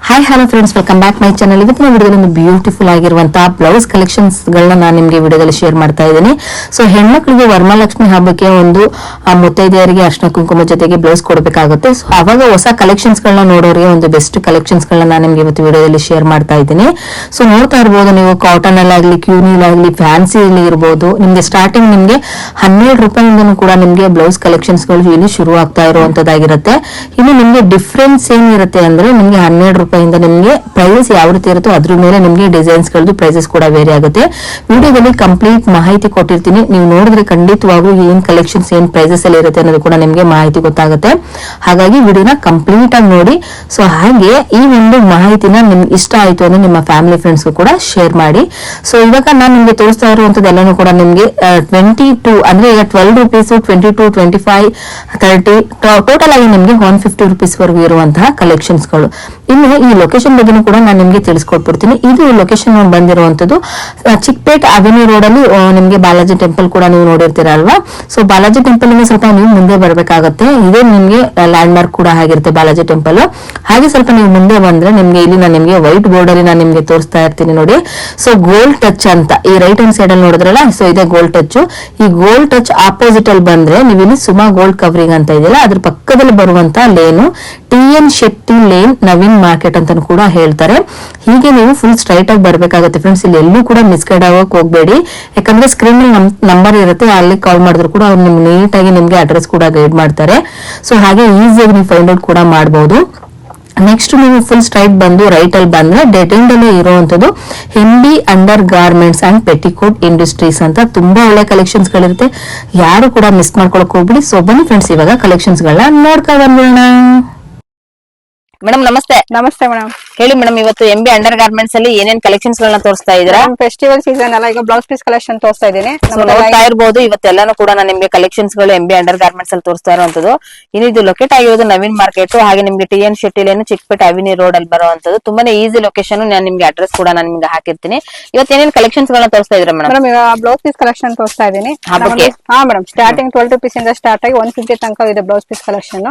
Hi hello friends, welcome back my channel. ಇವತ್ತಿನ ವಿಡಿಯೋದಲ್ಲಿ beautiful ಆಗಿರುವಂತಹ ಬ್ಲೌಸ್ ಕಲೆಕ್ಷನ್ಸ್ ಗಳನ್ನ ನಾನು ನಿಮಗೆ ವಿಡಿಯೋದಲ್ಲಿ ಶೇರ್ ಮಾಡ್ತಾ ಇದ್ದೀನಿ. ಸೊ ಹೆಣ್ಮಕ್ಳಿಗೆ ವರಮಹಾಲಕ್ಷ್ಮಿ ಹಬ್ಬಕ್ಕೆ ಒಂದು ಮುತ್ತೈದೆಯರಿಗೆ ಅರ್ಶಿನ ಕುಂಕುಮ ಜೊತೆಗೆ ಬ್ಲೌಸ್ ಕೊಡಬೇಕಾಗುತ್ತೆ. ಸೊ ಅವಾಗ ಹೊಸ ಕಲೆಕ್ಷನ್ಸ್ ಗಳನ್ನ ನೋಡೋರಿಗೆ ಒಂದು ಬೆಸ್ಟ್ ಕಲೆಕ್ಷನ್ಸ್ ಗಳನ್ನ ನಾನು ನಿಮ್ಗೆ ಇವತ್ತು ವಿಡಿಯೋದಲ್ಲಿ ಶೇರ್ ಮಾಡ್ತಾ ಇದ್ದೀನಿ. ಸೊ ನೋಡ್ತಾ ಇರ್ಬೋದು ನೀವು, ಕಾಟನ್ ಅಲ್ಲಾಗ್ಲಿ, ಕ್ಯೂನಿಲ್ ಆಗ್ಲಿ, ಫ್ಯಾನ್ಸಿ ಇರ್ಬೋದು, ನಿಮ್ಗೆ ಸ್ಟಾರ್ಟಿಂಗ್ ನಿಮ್ಗೆ 12 ರೂಪಾಯಿಂದನೂ ಕೂಡ ನಿಮ್ಗೆ ಬ್ಲೌಸ್ ಕಲೆಕ್ಷನ್ಸ್ ಗಳು ಇಲ್ಲಿ ಶುರು ಆಗ್ತಾ ಇರುವಂತದ್ದಾಗಿರುತ್ತೆ. ಇನ್ನು ನಿಮ್ಗೆ ಡಿಫ್ರೆನ್ಸ್ ಏನಿರುತ್ತೆ ಅಂದ್ರೆ ನಿಮ್ಗೆ 12 ರೂಪಾಯಿಂದ ನಿಮ್ಗೆ ಪ್ರೈಸ್ ಯಾವ ರೀತಿ ಇರುತ್ತೋ ಅದ್ರ ಮೇಲೆ ನಿಮ್ಗೆ ಡಿಸೈನ್ಸ್ ಗಳದ್ದು ಪ್ರೈಸಸ್ ಕೂಡ ವೇರಿ ಆಗುತ್ತೆ. ವಿಡಿಯೋದಲ್ಲಿ ಕಂಪ್ಲೀಟ್ ಮಾಹಿತಿ ಕೊಟ್ಟಿರ್ತೀನಿ, ನೀವು ನೋಡಿದ್ರೆ ಖಂಡಿತವಾಗ್ಲೂ ಏನ್ ಕಲೆಕ್ಷನ್ಸ್ ಏನ್ ಪ್ರೈಸಸ್ ಅಲ್ಲಿ ಇರುತ್ತೆ ಅನ್ನೋದು ಕೂಡ ನಿಮ್ಗೆ ಮಾಹಿತಿ ಗೊತ್ತಾಗುತ್ತೆ. ಹಾಗಾಗಿ ವಿಡಿಯೋನ ಕಂಪ್ಲೀಟ್ ಆಗಿ ನೋಡಿ. ಸೊ ಹಾಗೆ ಈ ಒಂದು ಮಾಹಿತಿನ ನಿಮ್ಗೆ ಇಷ್ಟ ಆಯ್ತು ಅಂದ್ರೆ ನಿಮ್ಮ ಫ್ಯಾಮಿಲಿ ಫ್ರೆಂಡ್ಸ್ ಕೂಡ ಶೇರ್ ಮಾಡಿ. ಸೊ ಇವಾಗ ನಾನು ನಿಮ್ಗೆ ತೋರಿಸ್ತಾ ಇರುವಂತದ್ದೆಲ್ಲಾನು ಕೂಡ ನಿಮ್ಗೆ 22 ಅಂದ್ರೆ ಈಗ 12 ರೂಪೀಸ್, 22, 25, 30 ಟೋಟಲ್ ಆಗಿ ನಿಮ್ಗೆ 150 ರೂಪೀಸ್ ವರೆಗೂ ಇರುವಂತಹ ಕಲೆಕ್ಷನ್ಸ್ ಗಳು. ಇನ್ನು ಈ ಲೊಕೇಶನ್ ಬಗ್ಗೆ ಕೂಡ ನಾನು ನಿಮ್ಗೆ ತಿಳಿಸ್ಕೊಟ್ಬಿಡ್ತೀನಿ. ಇದು ಲೊಕೇಶನ್ ಬಂದಿರುವಂತದ್ದು ಚಿಕ್ಕಪೇಟ್ ಅವೆನ್ಯೂ ರೋಡ್ ಅಲ್ಲಿ ನಿಮ್ಗೆ ಬಾಲಾಜಿ ಟೆಂಪಲ್ ಕೂಡ ನೀವು ನೋಡಿರ್ತೀರ ಅಲ್ವಾ. ಸೊ ಬಾಲಾಜಿ ಟೆಂಪಲ್ ಇಂದ ಸ್ವಲ್ಪ ನೀವು ಮುಂದೆ ಬರ್ಬೇಕಾಗತ್ತೆ. ಇದೇ ನಿಮ್ಗೆ ಲ್ಯಾಂಡ್ ಮಾರ್ಕ್ ಕೂಡ ಆಗಿರುತ್ತೆ ಬಾಲಾಜಿ ಟೆಂಪಲ್. ಹಾಗೆ ಸ್ವಲ್ಪ ನೀವು ಮುಂದೆ ಬಂದ್ರೆ ನಿಮ್ಗೆ ಇಲ್ಲಿ ನಾನು ನಿಮ್ಗೆ ವೈಟ್ ಬೋರ್ಡ್ ಅಲ್ಲಿ ನಾನು ನಿಮ್ಗೆ ತೋರಿಸ್ತಾ ಇರ್ತೀನಿ ನೋಡಿ. ಸೊ ಗೋಲ್ಡ್ ಟಚ್ ಅಂತ ಈ ರೈಟ್ ಹ್ಯಾಂಡ್ ಸೈಡ್ ಅಲ್ಲಿ ನೋಡಿದ್ರಲ್ಲ, ಸೊ ಇದೆ ಗೋಲ್ಡ್ ಟಚ್. ಈ ಗೋಲ್ಡ್ ಟಚ್ ಆಪೋಸಿಟ್ ಅಲ್ಲಿ ಬಂದ್ರೆ ನೀವು ಇಲ್ಲಿ ಸುಮಾ ಗೋಲ್ಡ್ ಕವರಿಂಗ್ ಅಂತ ಇದೆಯಲ್ಲ, ಅದ್ರ ಪಕ್ಕದಲ್ಲಿ ಬರುವಂತ lane TN Shetty lane, Naveen market ಅಂತ ಕೂಡ ಹೇಳ್ತಾರೆ. ಹೀಗೆ ನೀವು ಫುಲ್ ಸ್ಟ್ರೈಟ್ ಆಗಿ ಬರ್ಬೇಕಾಗುತ್ತೆ ಫ್ರೆಂಡ್ಸ್. ಇಲ್ಲಿ ಎಲ್ಲೂ ಕೂಡ ಮಿಸ್ಗೈಡ್ ಆಗೋಕ್ ಹೋಗ್ಬೇಡಿ, ಯಾಕಂದ್ರೆ ಸ್ಕ್ರೀನ್ ನಂಬರ್ ಇರುತ್ತೆ, ಅಲ್ಲಿ ಕಾಲ್ ಮಾಡಿದ್ರು ಕೂಡ ಅವ್ರು ನಿಮ್ಗೆ ನೀಟ್ ಆಗಿ ನಿಮ್ಗೆ ಅಡ್ರೆಸ್ ಕೂಡ ಗೈಡ್ ಮಾಡ್ತಾರೆ. ಸೊ ಹಾಗೆ ಈಸಿಯಾಗಿ ನೀವು ಫೈಂಡ್ ಔಟ್ ಕೂಡ ಮಾಡಬಹುದು. ನೆಕ್ಸ್ಟ್ ನೀವು ಫುಲ್ ಸ್ಟ್ರೈಟ್ ಬಂದು ರೈಟ್ ಅಲ್ಲಿ ಬಂದ್ರೆ ಡೆಡ್ ಎಂಡ್ ಅಲ್ಲಿ ಇರುವಂತದ್ದು MB under garments and petticoat industries ಅಂತ ತುಂಬಾ ಒಳ್ಳೆ ಕಲೆಕ್ಷನ್ಸ್ ಗಳಿರುತ್ತೆ. ಯಾರು ಕೂಡ ಮಿಸ್ ಮಾಡ್ಕೊಳಕ್ ಹೋಗ್ಬಿಡಿ. ಸೊ ಬನ್ನಿ ಫ್ರೆಂಡ್ಸ್, ಇವಾಗ ಕಲೆಕ್ಷನ್ಸ್ ಗಳನ್ನ ನೋಡ್ಕೊ ಬಂದ್ಬಿಡೋಣ. ಮೇಡಮ್ ನಮಸ್ತೆ. ನಮಸ್ತೆ ಮೇಡಮ್. ಹೇಳಿ ಮೇಡಮ್, ಇವತ್ತು MB ಅಂಡರ್ ಗಾರ್ಮೆಂಟ್ಸ್ ಅಲ್ಲಿ ಏನೇನ್ ಕಲೆಕ್ಷನ್ಸ್ ಗಳನ್ನ ತೋರಿಸ್ತಾ ಇದ್ದೀರಾ? ಫೆಸ್ಟಿವಲ್ ಸೀಸನ್ ಅಲ್ಲ, ಈಗ ಬ್ಲೌಸ್ ಪೀಸ್ ಕಲೆಕ್ಷನ್ ತೋರಿಸ್ತಾ ಇದ್ದೀನಿ. ನೋಡ್ತಾ ಇರ್ಬೋದು, ಇವತ್ತೆಲ್ಲಾನು ಕೂಡ ನಾನು ನಿಮ್ಗೆ ಕಲೆಕ್ಷನ್ಸ್ ಗಳು MB ಅಂಡರ್ ಗಾರ್ಮೆಂಟ್ಸ್ ಅಲ್ಲಿ ತೋರಿಸ್ತಾ ಇರುವಂತದ್ದು. ಇನ್ನು ಇದು ಲೊಕೇಟ್ ಆಗಿರೋದು ನವೀನ್ ಮಾರ್ಕೆಟ್, ಹಾಗೆ ನಿಮ್ಗೆ TN Shetty lane, Chickpet Avenue Road ಅಲ್ಲಿ ಬರುವಂತದ್ದು. ತುಂಬಾನೇ ಈಸಿ ಲೊಕೇಶನ್. ನಾನು ನಿಮ್ಗೆ ಅಡ್ರೆಸ್ ಕೂಡ ನಾನು ನಿಮ್ಗೆ ಹಾಕಿರ್ತೀನಿ. ಇವತ್ತು ಏನೇನ್ ಕಲೆಕ್ಷನ್ಸ್ ಗಳನ್ನ ತೋರಿಸ್ತಾ ಇದ್ದೀರಾ ಮೇಡಮ್? ಮೇಡಮ್ ಈಗ ಬ್ಲೌಸ್ ಪೀಸ್ ಕಲೆಕ್ಷನ್ ತೋರಿಸ್ತಾ ಇದ್ದೀನಿ. ಹಾ ಮೇಡಮ್, ಸ್ಟಾರ್ಟಿಂಗ್ 12 ರೂಪೀಸ್ ಇಂದ ಸ್ಟಾರ್ಟ್ ಆಗಿ 150 ತನಕ ಇದೆ ಬ್ಲೌಸ್ ಪೀಸ್ ಕಲೆಕ್ಷನ್.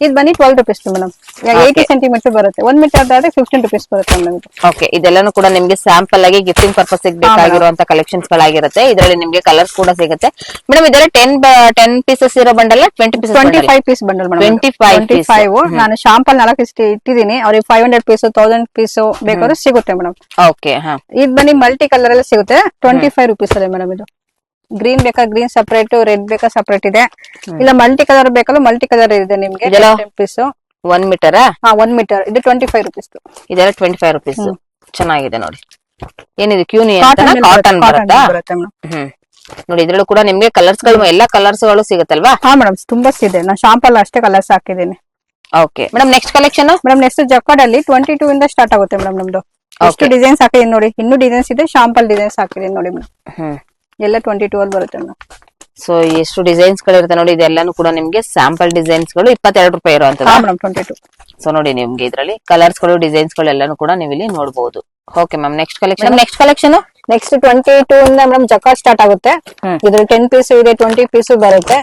ಇದು ಬನ್ನಿ 12 ರೂಪೀಸ್ ಮೇಡಮ್. 80 ಸೆಂಟಿಮೀಟರ್ ಬರುತ್ತೆ. 1 ಮೀಟರ್ ಆದ್ರೆ 15 ರೂಪೀಸ್ ಬರುತ್ತೆ ಮೇಡಮ್. ಓಕೆ, ಇದೆಲ್ಲಾನು ಕೂಡ ನಿಮ್ಗೆ ಸ್ಯಾಂಪಲ್ ಆಗಿ ಗಿಫ್ಟಿಂಗ್ ಪರ್ಪಸ್ ಬೇಕಾಗಿರುವಂತ ಕಲೆಕ್ಷನ್ಸ್ ಗಳಾಗಿರುತ್ತೆ. ಇದರಲ್ಲಿ ನಿಮ್ಗೆ ಕಲರ್ಸ್ ಕೂಡ ಸಿಗುತ್ತೆ ಮೇಡಮ್. ಇದರಲ್ಲಿ 10 ಪೀಸಸ್ ಇರೋ bundle, 20 pieces, 25 piece bundle madam. 25 ನಾನು ಶಾಂಪಲ್ 4 ಇಟ್ಟಿದ್ದೀನಿ. ಅವ್ರಿಗೆ 500 ಪೀಸ್, 1000 ಪೀಸ್ ಬೇಕಾದ್ರೆ ಸಿಗುತ್ತೆ ಮೇಡಮ್. ಓಕೆ, ಇದು ಬನ್ನಿ ಮಲ್ಟಿ ಕಲರ್ ಅಲ್ಲಿ ಸಿಗುತ್ತೆ. 25 ರೂಪೀಸ್ ಅಲ್ಲಿ ಮೇಡಮ್. ಇದು ಗ್ರೀನ್ ಬೇಕಾ ಗ್ರೀನ್ ಸಪರೇಟ್, ರೆಡ್ ಬೇಕಾ ಸಪರೇಟ್ ಇದೆ. ಇಲ್ಲ ಮಲ್ಟಿ ಕಲರ್ ಬೇಕಲ್ಲ, ಮಲ್ಟಿ ಕಲರ್ ಇದೆ ನಿಮ್ಗೆ. 10 ಪೀಸ್ 1 ಮೀಟರ್. 1 ಮೀಟರ್ ಇದು 25 ರೂಪೀಸ್. ಇದೆಲ್ಲ 25 ರೂಪೀಸ್. ಚೆನ್ನಾಗಿದೆ ನೋಡಿ. ಏನಿದೆ ಕ್ಯೂನಿ ಅಂತ ಕಾಟನ್ ಬರುತ್ತಾ? ನೋಡಿ, ಇದ್ರಲ್ಲೂ ಕೂಡ ನಿಮ್ಗೆ ಕಲರ್ಸ್ ಗಳು, ಎಲ್ಲಾ ಕಲರ್ಸ್ ಗಳು ಸಿಗುತ್ತಲ್ವಾ? ಹಾ ಮೇಡಮ್, ತುಂಬಾ ಇದೆ. ನಾನು ಶಾಂಪಲ್ ಅಷ್ಟೇ ಕಲರ್ಸ್ ಹಾಕಿದ್ದೀನಿ. Okay madam, next collection madam. Next jacquard ಅಲ್ಲಿ 22 ಇಂದ ಸ್ಟಾರ್ಟ್ ಆಗುತ್ತೆ ಮೇಡಮ್ ನಮ್ದು. ಎಷ್ಟು ಡಿಸೈನ್ಸ್ ಹಾಕಿದೀನಿ ನೋಡಿ. ಇನ್ನೂ ಡಿಸೈನ್ಸ್ ಇದೆ, ಶಾಂಪಲ್ ಡಿಸೈನ್ಸ್ ಹಾಕಿದೀನಿ ನೋಡಿ ಮೇಡಮ್. ಎಲ್ಲ 22 ಅಲ್ಲಿ ಬರುತ್ತೆ ಮೇಡಮ್. ಸೊ ಎಷ್ಟು ಡಿಸೈನ್ಸ್ ಗಳಿರುತ್ತೆ ನೋಡಿ. ಇದೆಲ್ಲಾನು ಕೂಡ ನಿಮ್ಗೆ ಸ್ಯಾಂಪಲ್ ಡಿಸೈನ್ಸ್ ಗಳು 22 ರೂಪಾಯಿ ಇರುವಂತದ್ದು. 22. ಸೊ ನೋಡಿ, ನಿಮ್ಗೆ ಇದ್ರಲ್ಲಿ ಕಲರ್ಸ್ ಗಳು, ಡಿಸೈನ್ಸ್ ಗಳು ಎಲ್ಲಾನು ಕೂಡ ನೀವು ಇಲ್ಲಿ ನೋಡಬಹುದು. Okay ma'am, next collection. Next 22 ಇಂದ ಮೇಡಮ್ ಜಕಾರ್ಡ್ ಸ್ಟಾರ್ಟ್ ಆಗುತ್ತೆ. ಇದ್ರಲ್ಲಿ 10 ಪೀಸ್ ಇದೆ, 20 ಪೀಸ್ ಬರುತ್ತೆ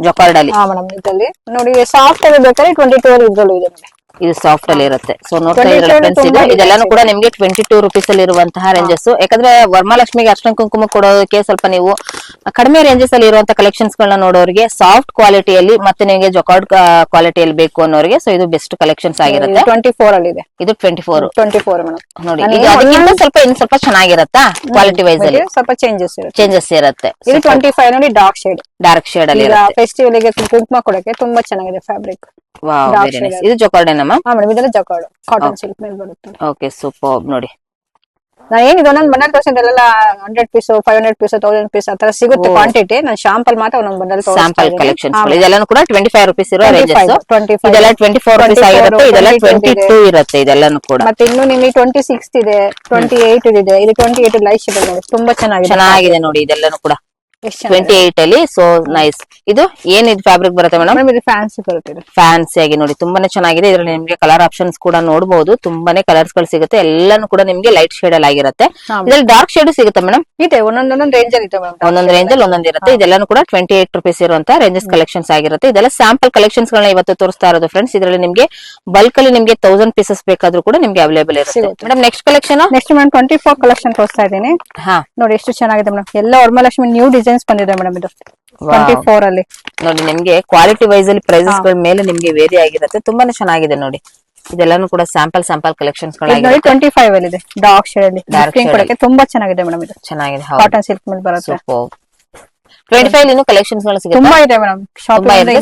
ಜಕಾರ್ಡ್ ಅಲ್ಲಿ. ಹಾ ಮೇಡಮ್, ಇದ್ರಲ್ಲಿ ನೋಡಿ ಸಾಫ್ಟ್ ಅಲ್ಲಿ ಬೇಕಾದ್ರೆ 22 ಅಲ್ಲಿ ಇದ್ರಲ್ಲೂ ಇದೆ ಮೇಡಮ್. ಇದು ಸಾಫ್ಟ್ ಅಲ್ಲಿ ಇರುತ್ತೆ. ಸೊ ನೋಡ್ತಾ ಇದ್ರೆ ಫ್ರೆಂಡ್ಸ್, ಇದೆಲ್ಲಾನು ಕೂಡ ನಿಮ್ಗೆ 22 ರೂಪೀಸ್ ಅಲ್ಲಿ ಇರುವಂತಹ ರೇಂಜಸ್. ಯಾಕಂದ್ರೆ ವರಮಹಾಲಕ್ಷ್ಮಿಗೆ ಅರ್ಶಿನ ಕುಂಕುಮ ಕೊಡೋದಕ್ಕೆ ಸ್ವಲ್ಪ ನೀವು ಕಡಿಮೆ ರೇಂಜಸ್ ಅಲ್ಲಿ ಇರುವಂತ ಕಲೆಕ್ಷನ್ಸ್ ಗಳನ್ನ ನೋಡೋರಿಗೆ, ಸಾಫ್ಟ್ ಕ್ವಾಲಿಟಿಯಲ್ಲಿ ಮತ್ತೆ ನಿಮಗೆ ಜಕಾರ್ಡ್ ಕ್ವಾಲಿಟಿಯಲ್ಲಿ ಬೇಕು ಅನ್ನೋರಿಗೆ, ಸೊ ಇದು ಬೆಸ್ಟ್ ಕಲೆಕ್ಷನ್ಸ್ ಆಗಿರುತ್ತೆ. 24 ಅಲ್ಲಿ ಇದೆ. ಇದು 24 ಮೇಡಮ್. ನೋಡಿ, ಇದು ಅದಕ್ಕಿಂತ ಸ್ವಲ್ಪ ಚೆನ್ನಾಗಿರುತ್ತಾ ಕ್ವಾಲಿಟಿ ವೈಸ್ ಅಲ್ಲಿ? ಸ್ವಲ್ಪ ಚೇಂಜಸ್ ಇರುತ್ತೆ. ಇದು 25 ನೋಡಿ, ಡಾರ್ಕ್ ಶೇಡ್ ಅಲ್ಲಿ ಫೆಸ್ಟಿವಲ್ ಗೆ ಕುಂಕುಮ ಕೊಡಕ್ಕೆ ತುಂಬಾ ಚೆನ್ನಾಗಿದೆ ಫ್ಯಾಬ್ರಿಕ್. ಇದು ಜಕಾರ್ಡ್ ಏನಮ್ಮ? ಇದೆಲ್ಲ ಜಕಾರ್ಡ್ ಕಾಟನ್ ಸಿಲ್ಕ್ ಮೇಲೆ ಬರುತ್ತೆ. Okay, super. ನೋಡಿ, ನಾನು ಏನಿದೆ ಒಂದೊಂದು ಬಂಡಲ್ ತೋರಿಸಿದ್ರೆಲ್ಲ 100 ಪೀಸ್, 500 ಪೀಸ್, 1000 ಪೀಸ್ ಆತರ ಸಿಗುತ್ತೆ ಕ್ವಾಂಟಿಟಿ. ನಾನು ಶಾಂಪಲ್ ಮಾತ್ರ ಒಂದೊಂದು ಬಂಡಲ್ ಸ್ಯಾಂಪಲ್ ಕಲೆಕ್ಷನ್ಸ್. ಇದೆಲ್ಲಾನು ಕೂಡ 25 ರೂಪೀಸ್ ಇರೋ ರೇಂಜಸ್. ಇದೆಲ್ಲ 24 ರೂಪೀಸ್ ಆಗಿರುತ್ತೆ. ಇದೆಲ್ಲ 22 ಇರುತ್ತೆ. ಇದೆಲ್ಲಾನು ಕೂಡ ಮತ್ತೆ ಇನ್ನು ನಿಮಗೆ 26 ಇದೆ, 28 ಇದೆ. ಇದು 28 ಲೈಟ್ ಶೇಡ್ ನೋಡಿ, ತುಂಬಾ ಚೆನ್ನಾಗಿದೆ ನೋಡಿ. ಇದೆಲ್ಲಾನು ಕೂಡ ಎಷ್ಟು ಚೆನ್ನಾಗಿದೆ 28 ಅಲ್ಲಿ. So nice. ಇದು ಏನ್ ಇದು ಫ್ಯಾಬ್ರಿಕ್ ಬರುತ್ತೆ ಮೇಡಮ್? ಮೇಡಮ್ ಇದು ಫ್ಯಾನ್ಸಿ ಬರುತ್ತೆ ಇದು. ಫ್ಯಾನ್ಸಿ ಆಗಿ ನೋಡಿ ತುಂಬಾನೇ ಚೆನ್ನಾಗಿದೆ. ಇದ್ರಲ್ಲಿ ನಿಮ್ಗೆ ಕಲರ್ ಆಪ್ಷನ್ಸ್ ಕೂಡ ನೋಡಬಹುದು. ತುಂಬಾನೇ ಕಲರ್ಸ್ ಗಳು ಸಿಗುತ್ತೆ. ಎಲ್ಲಾನು ಕೂಡ ನಿಮ್ಗೆ ಲೈಟ್ ಶೇಡ್ ಅಲ್ಲಿ ಆಗಿರುತ್ತೆ. ಇದ್ರಲ್ಲಿ ಡಾರ್ಕ್ ಶೇಡ್ ಸಿಗುತ್ತೆ ಮೇಡಮ್? ಇದೆ, ಒಂದೊಂದೊಂದು ರೇಂಜ್ ಅಲ್ಲಿ ಇದೆ ಮೇಡಮ್. ಒಂದೊಂದು ರೇಂಜ್ ಅಲ್ಲಿ ಒಂದೊಂದು ಇರುತ್ತೆ. ಇದೆಲ್ಲಾನು ಕೂಡ 28 ರುಪೀಸ್ ಇರುವಂತ ರೇಂಜಸ್ ಕಲೆಕ್ಷನ್ಸ್ ಆಗಿರುತ್ತೆ. ಇದೆಲ್ಲ ಸ್ಯಾಂಪಲ್ ಕಲೆಕ್ಷನ್ಸ್ ಗಳನ್ನ ಇವತ್ತು ತೋರಿಸ್ತಾ ಇರೋದು ಫ್ರೆಂಡ್ಸ್. ಇದರಲ್ಲಿ ನಿಮ್ಗೆ ಬಲ್ಕ್ ಅಲ್ಲಿ ನಿಮ್ಗೆ 1000 ಪೀಸಸ್ ಬೇಕಾದ್ರೂ ಕೂಡ ನಿಮ್ಗೆ ಅವೈಲೇಬಲ್ ಇರುತ್ತೆ madam. Next collection next madam 24 collection ತೋರಿಸ್ತಾ ಇದ್ದೀನಿ. ಹಾ ನೋಡಿ ಎಷ್ಟು ಚೆನ್ನಾಗಿದೆ ಮೇಡಮ್. ಎಲ್ಲ ವರಮಹಾಲಕ್ಷ್ಮಿ ನ್ಯೂ ಡಿಸೈನ್ಸ್ ಬಂದಿದೆ ಮೇಡಮ್ ಇದು 24 ಅಲ್ಲಿ. ನೋಡಿ ನಿಮ್ಗೆ ಕ್ವಾಲಿಟಿ ವೈಸ್ ಅಲ್ಲಿ ಪ್ರೈಸಸ್ ಗಳ ಮೇಲೆ ನಿಮ್ಗೆ ವೇರಿ ಆಗಿರುತ್ತೆ. ತುಂಬಾನೇ ಚೆನ್ನಾಗಿದೆ ನೋಡಿ. ಇದೆಲ್ಲಾನು ಕೂಡ ಸ್ಯಾಂಪಲ್ ಕಲೆಕ್ಷನ್ಸ್ ನೋಡಿ 25 ಅಲ್ಲಿ ಇದೆ. ಡಾರ್ಕ್ ಶೇಡ್ ಅಲ್ಲಿ ಕೊಡಕ್ಕೆ ತುಂಬಾ ಚೆನ್ನಾಗಿದೆ ಮೇಡಮ್. ಇದು ಚೆನ್ನಾಗಿದೆ. ಕಾಟನ್ ಸಿಲ್ಕ್ ಮೇಲೆ ಬರುತ್ತೆ. 25 ಇನ್ನೂ ಕಲೆಕ್ಷನ್ಸ್ ಗಳು ಸಿಗುತ್ತೆ. ತುಂಬಾ ಇದೆ ಮೇಡಮ್.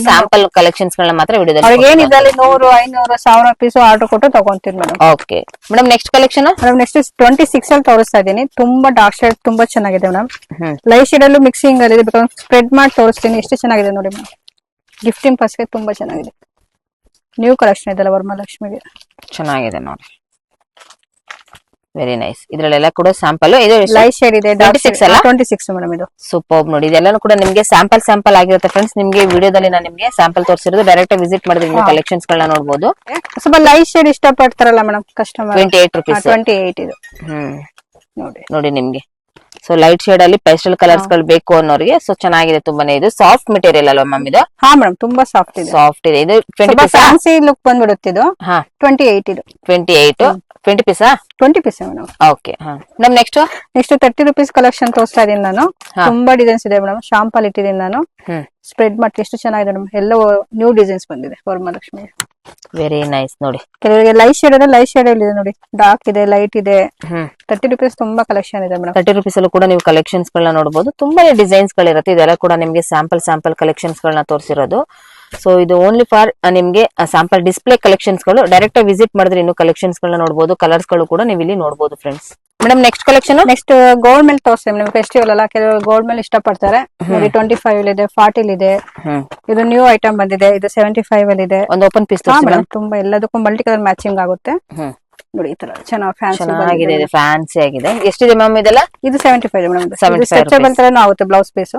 ಸ್ಯಾಂಪಲ್ ಕಲೆಕ್ಷನ್ಸ್ ಗಳನ್ನ ಮಾತ್ರ ವಿಡಿಯೋದಲ್ಲಿ ಅವ್ರಿಗೆ ಏನ್ ಇದ್ರಲ್ಲಿ 100, 500, 1000 ಪೀಸ್ ಆರ್ಡರ್ ಕೊಟ್ಟು ತಗೊಂತೀರಿ madam. Okay madam. Next collection madam next 26 ಅಲ್ಲಿ ತೋರಿಸ್ತಾ ಇದ್ದೀನಿ. ತುಂಬಾ ಡಾರ್ಕ್ ಶೇಡ್ ತುಂಬಾ ಚೆನ್ನಾಗಿದೆ ಮೇಡಮ್. ಲೈಟ್ ಶೇಡ್ ಅಲ್ಲೂ ಮಿಕ್ಸಿಂಗ್ ಅಲ್ಲಿ ಬೇಕಾದ್ರೆ ಸ್ಪ್ರೆಡ್ ಮಾಡಿ ತೋರಿಸ್ತೀನಿ. ಎಷ್ಟು ಚೆನ್ನಾಗಿದೆ ನೋಡಿ ಮೇಡಮ್. ಗಿಫ್ಟಿಂಗ್ ಪರ್ಸ್ಗೆ ತುಂಬಾ ಚೆನ್ನಾಗಿದೆ. ನ್ಯೂ ಕಲೆಕ್ಷನ್ ಇದೆಲ್ಲ ವರಮಹಾಲಕ್ಷ್ಮಿಗೆ. ಚೆನ್ನಾಗಿದೆ ನೋಡಿ. Very nice. ಇದ್ರಲ್ಲೆಲ್ಲ ಕೂಡ ಸ್ಯಾಂಪಲ್. ಇದು ಲೈಟ್ ಶೇಡ್ ಇದೆ. 26 ಅಲ್ಲ? 26 ಮೇಡಮ್ ಇದು. ಸೂಪರ್ ನೋಡಿ. ಇದೆಲ್ಲಾನು ಕೂಡ ನಿಮ್ಗೆ ಸ್ಯಾಂಪಲ್ ಆಗಿರುತ್ತೆ ಫ್ರೆಂಡ್ಸ್. ನಿಮ್ಗೆ ವಿಡಿಯೋದಲ್ಲಿ ನಾನು ನಿಮ್ಗೆ ಸ್ಯಾಂಪಲ್ ತೋರಿಸಿರೋದು. ಡೈರೆಕ್ಟ್ ವಿಸಿಟ್ ಮಾಡಿದ್ರೆ ನೀವು ಕಲೆಕ್ಷನ್ಸ್ ಗಳನ್ನ ನೋಡಬಹುದು. ಸ್ವಲ್ಪ ಲೈಟ್ ಶೇಡ್ ಇಷ್ಟ ಪಡ್ತಾರಲ್ಲ ಮೇಡಮ್ ಕಸ್ಟಮರ್. 28 ರುಪೀಸ್. 28 ಇದು ನೋಡಿ ನಿಮ್ಗೆ. ಸೊ ಲೈಟ್ ಶೇಡ್ ಅಲ್ಲಿ ಪೇಸ್ಟಲ್ ಕಲರ್ಸ್ ಗಳು ಬೇಕು ಅನ್ನೋರಿಗೆ ಸೊ ಚೆನ್ನಾಗಿದೆ. ತುಂಬಾನೇ ಇದು ಸಾಫ್ಟ್ ಮೆಟೀರಿಯಲ್ ಅಲ್ವಾ ಮ್ಯಾಮ್ ಇದು? ಹಾ ಮೇಡಮ್ ತುಂಬಾ ಸಾಫ್ಟ್ ಇದೆ. ಸಾಫ್ಟ್ ಇದೆ. ಇದು 20 ಪೀಸ್ ಫ್ಯಾನ್ಸಿ ಲುಕ್ ಬಂದ್ಬಿಡುತ್ತೆ ಇದು. 28 ಇದು. 28 20 ಪೀಸಾ? 20 ಪೀಸ್ ಮೇಡಮ್. ಓಕೆ. ನಮ್ ನೆಕ್ಸ್ಟ್ 30 ರುಪೀಸ್ ಕಲೆಕ್ಷನ್ ತೋರಿಸ್ತಾ ಇದೀನಿ ನಾನು. ತುಂಬಾ ಡಿಸೈನ್ಸ್ ಇದೆ ಮೇಡಮ್. ಶಾಂಪಲ್ ಇಟ್ಟಿದ್ದೀನಿ ನಾನು. ಸ್ಪ್ರೆಡ್ ಮಾಡಿ ಎಷ್ಟು ಚೆನ್ನಾಗಿದೆ ಮೇಡಮ್. ಎಲ್ಲ ನ್ಯೂ ಡಿಸೈನ್ಸ್ ಬಂದಿದೆ ವರಮಹಾಲಕ್ಷ್ಮಿ. ವೆರಿ ನೈಸ್ ನೋಡಿ. ಕೆಲವರಿಗೆ ಲೈಟ್ ಶೇಡ್ ಇದೆ, ಲೈಟ್ ಶೇಡ್ ಇದೆ ನೋಡಿ. ಡಾರ್ಕ್ ಇದೆ, ಲೈಟ್ ಇದೆ. 30 ರುಪೀಸ್ ತುಂಬಾ ಕಲೆಕ್ಷನ್ ಇದೆ ಮೇಡಮ್. 30 ರುಪೀಸ್ ಅಲ್ಲೂ ಕೂಡ ನೀವು ಕಲೆಕ್ಷನ್ಸ್ ಗಳನ್ನ ನೋಡಬಹುದು. ತುಂಬಾ ಡಿಸೈನ್ಸ್ ಗಳಿರುತ್ತೆ. ಇದೆಲ್ಲ ಕೂಡ ನಿಮ್ಗೆ ಸ್ಯಾಂಪಲ್ ಕಲೆಕ್ಷನ್ಸ್ ಗಳನ್ನ ತೋರಿಸಿರೋದು. ಸೊ ಇದು ಓನ್ಲಿ ಫಾರ್ ನಿಮ್ಗೆ ಸ್ಯಾಂಪಲ್ ಡಿಸ್ಪ್ಲೇ ಕಲೆಕ್ಷನ್ಸ್ ಗಳು. ಡೈರೆಕ್ಟ್ ಆಗಿ ವಿಸಿಟ್ ಮಾಡಿದ್ರೆ ಇನ್ನು ಕಲೆಕ್ಷನ್ಸ್ ಗಳನ್ನ ನೋಡಬಹುದು. ಕಲರ್ಸ್ ಗಳು ಕೂಡ ನೀವು ಇಲ್ಲಿ ನೋಡಬಹುದು friends. Madam next collection next gold ಮೇಲೆ ತೋರಿಸ್ತೀವಿ ನಿಮ್ಗೆ. ಫೆಸ್ಟಿವಲ್ ಅಲ್ಲ, ಕೆಲವರು ಗೋಲ್ಡ್ ಮೇಲೆ ಇಷ್ಟಪಡ್ತಾರೆ ನೋಡಿ. 25 ಇದೆ, 40 ಇದೆ. ಇದು ನ್ಯೂ ಐಟಮ್ ಬಂದಿದೆ. ಇದು 75 ಅಲ್ಲಿ ಇದೆ. ಒಂದು ಓಪನ್ ಪೀಸ್ ತುಂಬಾ ಎಲ್ಲದಕ್ಕೂ ಮಲ್ಟಿ ಕಲರ್ ಮ್ಯಾಚಿಂಗ್ ಆಗುತ್ತೆ ನೋಡಿ. ಈ ತರ ಚೆನ್ನಾಗಿದೆ. ಫ್ಯಾನ್ಸಿ ಆಗಿದೆ. ಎಷ್ಟಿದೆ ಮ್ಯಾಮ್ ಇದೆಲ್ಲ? ಇದು 75 ಮೇಡಮ್. ಸ್ಟ್ರೆಚಬಲ್ ತರನು ಆಗುತ್ತೆ ಬ್ಲೌಸ್ ಪೀಸ್.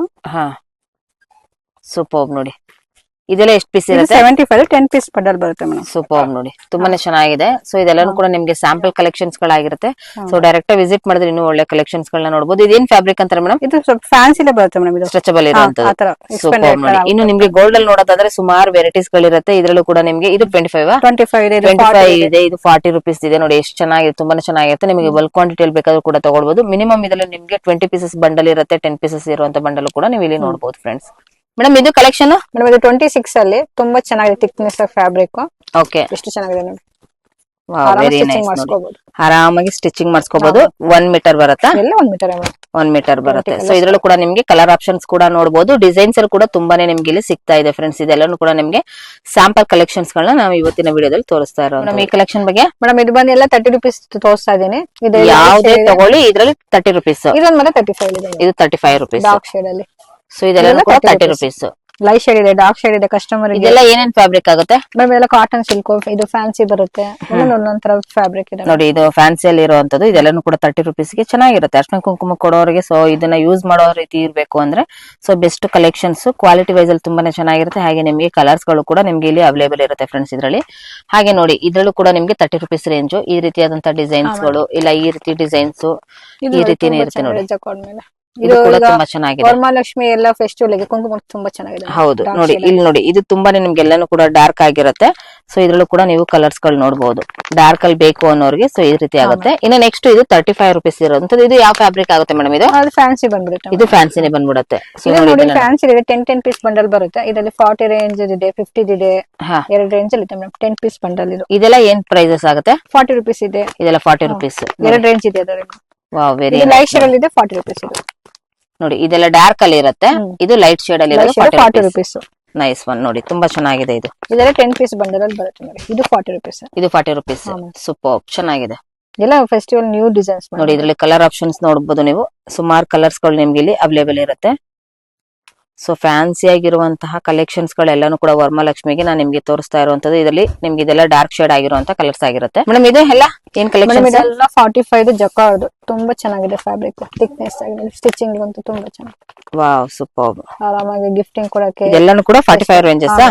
ಸೂಪರ್ ನೋಡಿ. ಇದೆಲ್ಲ ಎಷ್ಟು ಪೀಸ್ ಇರುತ್ತೆ? 75 10 ಪೀಸ್ ಬಂಡಲ್ ಬರುತ್ತೆ ಮೇಡಮ್. ಸೂಪರ್ ನೋಡಿ. ತುಂಬಾನೇ ಚೆನ್ನಾಗಿದೆ. ಸೊ ಇದೆಲ್ಲನೂ ಕೂಡ ನಿಮ್ಗೆ ಸ್ಯಾಂಪಲ್ ಕಲೆಕ್ಷನ್ಸ್ ಗಳಾಗಿರುತ್ತೆ. ಸೊ ಡೈರೆಕ್ಟ್ ವಿಸಿಟ್ ಮಾಡಿದ್ರೆ ಇನ್ನೂ ಒಳ್ಳೆ ಕಲೆಕ್ಷನ್ಸ್ ಗಳನ್ನ ನೋಡಬಹುದು. ಇದೇನ್ ಫ್ಯಾಬ್ರಿಕ್ ಅಂತಾರೆ ಮೇಡಮ್? ಇದು ಸ್ವಲ್ಪ ಫ್ಯಾನ್ಸಿಲೇ ಬರುತ್ತೆ ಮೇಡಮ್. ಇದು ಸ್ಟ್ರೆಚಬಲ್ ಇರುವಂತದ್ದು. ಸೂಪರ್ ನೋಡಿ. ಇನ್ನು ನಿಮ್ಗೆ ಗೋಲ್ಡ್ ಅಲ್ಲಿ ನೋಡೋದಾದ್ರೆ ಸುಮಾರು ವೆರೈಟೀಸ್ ಗಳಿರುತ್ತೆ. ಇದ್ರಲ್ಲೂ ಕೂಡ ನಿಮ್ಗೆ ಇದು 25 ಇದೆ, ಇದು 40 ರುಪೀಸ್ ಇದೆ ನೋಡಿ. ಎಷ್ಟು ಚೆನ್ನಾಗಿದೆ. ತುಂಬಾನೇ ಚೆನ್ನಾಗಿರುತ್ತೆ. ನಿಮಗೆ ಬಲ್ಕ್ ಕ್ವಾಂಟಿಟಿ ಬೇಕಾದ್ರೂ ಕೂಡ ತಗೊಳ್ಬಹುದು. ಮಿನಿಮಮ್ ಇದರಲ್ಲಿ ನಿಮ್ಗೆ 20 ಪೀಸಸ್ ಬಂಡಲ್ ಇರುತ್ತೆ. 10 ಪೀಸಸ್ ಇರುವಂತ ಬಂಡಲ್ ಕೂಡ ನೀವು ಇಲ್ಲಿ ನೋಡಬಹುದು ಫ್ರೆಂಡ್ಸ್. ಮೇಡಮ್ ಇದು ಕಲೆಕ್ಷನ್ ಮೇಡಮ್ ಇದು 26 ಅಲ್ಲಿ ತುಂಬಾ ಚೆನ್ನಾಗಿದೆ. Thickness fabric. ಓಕೆ. ಎಷ್ಟು ಚೆನ್ನಾಗಿದೆ ನೋಡಿ. Very nice. ಆರಾಮಾಗಿ ಸ್ಟಿಚಿಂಗ್ ಮಾಡಿಸ್ಕೋಬಹುದು. 1 ಮೀಟರ್ ಬರುತ್ತಾ? ಎಲ್ಲ 1 ಮೀಟರ್ 1 ಮೀಟರ್ ಬರುತ್ತೆ. ಸೊ ಇದ್ರಲ್ಲೂ ಕೂಡ ನಿಮ್ಗೆ ಕಲರ್ ಆಪ್ಷನ್ಸ್ ಕೂಡ ನೋಡಬಹುದು. ಡಿಸೈನ್ಸ್ ಅಲ್ಲಿ ಕೂಡ ತುಂಬಾನೇ ನಿಮ್ಗೆ ಇಲ್ಲಿ ಸಿಗ್ತಾ ಇದೆ ಫ್ರೆಂಡ್ಸ್. ಇದೆಲ್ಲನೂ ಕೂಡ ನಿಮ್ಗೆ ಸ್ಯಾಂಪಲ್ ಕಲೆಕ್ಷನ್ಸ್ ಗಳನ್ನ ನಾವು ಇವತ್ತಿನ ವಿಡಿಯೋದಲ್ಲಿ ತೋರಿಸ್ತಾ ಇರೋದು. ಈ ಕಲೆಕ್ಷನ್ ಬಗ್ಗೆ ಮೇಡಮ್ ಇದು ಬಂದು ಎಲ್ಲ 30 ರುಪೀಸ್ ತೋರಿಸ್ತಾ ಇದ್ದೀನಿ. ಯಾವುದೇ ತಗೊಳ್ಳಿ ಇದ್ರಲ್ಲಿ 30 ರುಪೀಸ್. ಇದೊಂದು ಮತ್ತೆ 35 ಇದೆ. ಇದು 35 ರುಪೀಸ್ ಡಾರ್ಕ್ ಶೇಡ್ ಅಲ್ಲಿ. ಸೊ ಇದೆಲ್ಲ 30 ರುಪೀಸ್. ಲೈಟ್ ಶೇಡ್ ಇದೆ, ಡಾರ್ಕ್ ಶೇಡ್ ಇದೆ. ಕಸ್ಟಮರ್ ಇದೆಲ್ಲ ಏನೇನ್ ಫ್ಯಾಬ್ರಿಕ್ ಆಗುತ್ತೆ ಮೇಡಮ್? ಎಲ್ಲ ಕಾಟನ್ ಸಿಲ್ಕ್. ಇದು ಫ್ಯಾನ್ಸಿ ಬರುತ್ತೆ. ಒಂದೊಂದ್ ತರ ಫ್ಯಾಬ್ರಿಕ್ ಇದೆ ನೋಡಿ. ಇದು ಫ್ಯಾನ್ಸಿ ಅಲ್ಲಿ ಇರುವಂತದ್ದು. ಇದೆಲ್ಲನೂ ಕೂಡ 30 ರುಪೀಸ್ ಗೆ ಚೆನ್ನಾಗಿರುತ್ತೆ. ಅರ್ಶಿನ ಕುಂಕುಮ ಕೊಡೋರಿಗೆ ಸೊ ಇದನ್ನ ಯೂಸ್ ಮಾಡೋ ರೀತಿ ಇರಬೇಕು ಅಂದ್ರೆ so best collections. Quality wise ಅಲ್ಲಿ ತುಂಬಾನೇ ಚೆನ್ನಾಗಿರುತ್ತೆ. ಹಾಗೆ ನಿಮ್ಗೆ ಕಲರ್ಸ್ ಗಳು ಕೂಡ ನಿಮ್ಗೆ ಇಲ್ಲಿ ಅವೈಲೇಬಲ್ ಇರುತ್ತೆ ಫ್ರೆಂಡ್ಸ್ ಇದರಲ್ಲಿ. ಹಾಗೆ ನೋಡಿ ಇದ್ರಲ್ಲೂ ಕೂಡ ನಿಮ್ಗೆ 30 ರುಪೀಸ್ ರೇಂಜ್. ಈ ರೀತಿಯಾದಂತಹ ಡಿಸೈನ್ಸ್ ಗಳು ಇಲ್ಲ ಈ ರೀತಿ ಡಿಸೈನ್ಸ್ ಈ ರೀತಿನೇ ಇರುತ್ತೆ ನೋಡಿ. ಇದು ಕೂಡ ತುಂಬಾ ಚೆನ್ನಾಗಿದೆ. ವರಮಹಾಲಕ್ಷ್ಮಿ ಎಲ್ಲ ಫೆಸ್ಟಿವಲ್ ಗೆ ಕುಂಕುಮ ತುಂಬಾ ಚೆನ್ನಾಗಿದೆ. ಹೌದು ನೋಡಿ. ಇಲ್ಲಿ ನೋಡಿ ಇದು ತುಂಬಾನೇ ನಿಮ್ಗೆ ಎಲ್ಲಾನು ಕೂಡ ಡಾರ್ಕ್ ಆಗಿರುತ್ತೆ. ಸೊ ಇದ್ರಲ್ಲೂ ಕೂಡ ನೀವು ಕಲರ್ಸ್ ಗಳು ನೋಡಬಹುದು. ಡಾರ್ಕ್ ಅಲ್ಲಿ ಬೇಕು ಅನ್ನೋರಿಗೆ ಸೊ ಈ ರೀತಿ ಆಗುತ್ತೆ. ಇನ್ನು ನೆಕ್ಸ್ಟ್ ಇದು 35 ರುಪೀಸ್ ಇರೋದು. ಇದು ಯಾವ ಫ್ಯಾಬ್ರಿಕ್ ಆಗುತ್ತೆ ಮೇಡಮ್? ಇದು ಫ್ಯಾನ್ಸಿ ಬಂದ್ಬಿಡುತ್ತೆ. ಇದು ಫ್ಯಾನ್ಸಿನೇ ಬಂದ್ಬಿಡುತ್ತೆ. ನೋಡಿ ಫ್ಯಾನ್ಸಿ ಇದೆ. 10 ಪೀಸ್ ಬಂಡಲ್ ಬರುತ್ತೆ. ಇದರಲ್ಲಿ 40 ರೇಂಜ್ ಇದೆ, 50 ಇದೆ, 2 ರೇಂಜ್ ಅಲ್ಲಿ ಇದೆ ಮೇಡಮ್. 10 ಪೀಸ್ ಬಂಡಲ್ ಇದು. ಇದೆಲ್ಲ ಏನ್ ಪ್ರೈಸಸ್ ಆಗುತ್ತೆ? 40 ರುಪೀಸ್ ಇದೆ. ಇದೆಲ್ಲ 40 ರುಪೀಸ್. 2 ರೇಂಜ್ ಇದೆ ಅದರಲ್ಲಿ. ವಾವ್ ವೆರಿ ಲೈಟ್ ಶೇಡ್ ಅಲ್ಲಿ ಇದೆ. 40 ರುಪೀಸ್ ಇದೆ ನೋಡಿ. ಇದೆಲ್ಲ ಡಾರ್ಕ್ ಅಲ್ಲಿ ಇರುತ್ತೆ. ಇದು ಲೈಟ್ ಶೇಡ್ ಅಲ್ಲಿ ಇರೋದು 40 ರುಪೀಸ್. ನೈಸ್ ಒನ್ ನೋಡಿ. ತುಂಬಾ ಚೆನ್ನಾಗಿದೆ ಇದು. ಇದೆಲ್ಲ 10 ಪೀಸ್ ಬಂಡಲ್ ಅಲ್ಲಿ ಬರುತ್ತೆ ನೋಡಿ. ಇದು 40 ರುಪೀಸ್. ಇದು 40 ರುಪೀಸ್. ಸೂಪರ್ ಚೆನ್ನಾಗಿದೆ. ಎಲ್ಲ ಫೆಸ್ಟಿವಲ್ ನ್ಯೂ ಡಿಸೈನ್ಸ್ ನೋಡಿ. ಇದರಲ್ಲಿ ಕಲರ್ ಆಪ್ಷನ್ಸ್ ನೋಡಬಹುದು ನೀವು. ಸುಮಾರು ಕಲರ್ಸ್ ಗಳು ನಿಮ್ಗೆ ಇಲ್ಲಿ ಅವೈಲೇಬಲ್ ಇರುತ್ತೆ. ಸೊ ಫ್ಯಾನ್ಸಿ ಆಗಿರುವಂತಹ ಕಲೆಕ್ಷನ್ಸ್ ಗಳೆಲ್ಲಾನು ಕೂಡ ವರಮಹಾಲಕ್ಷ್ಮಿಗೆ ನಾನು ನಿಮ್ಗೆ ತೋರಿಸ್ತಾ ಇರುವಂತದ್ದು. ಇದರಲ್ಲಿ ನಿಮ್ಗೆ ಇದೆಲ್ಲ ಡಾರ್ಕ್ ಶೇಡ್ ಆಗಿರುವಂತ ಕಲರ್ಸ್ ಆಗಿರುತ್ತೆ ಮೇಡಮ್. ಇದು ಎಲ್ಲ ಏನ್ ಕಲೆಕ್ಷನ್? ಇದೆಲ್ಲ 45 ಜಕಾರ್ಡ್, ತುಂಬಾ ಚೆನ್ನಾಗಿದೆ ಫ್ಯಾಬ್ರಿಕ್, ಥಿಕ್ನೆಸ್ ಆಗಿದೆ, ಸ್ಟಿಚಿಂಗ್ ಅಂತೂ ತುಂಬಾ ಚೆನ್ನಾಗಿದೆ. Wow super. ಆರಾಮಾಗಿ ಗಿಫ್ಟಿಂಗ್ ಕೊಡಕ್ಕೆ ಇದೆಲ್ಲಾನು ಕೂಡ 45 ರೇಂಜಸ್.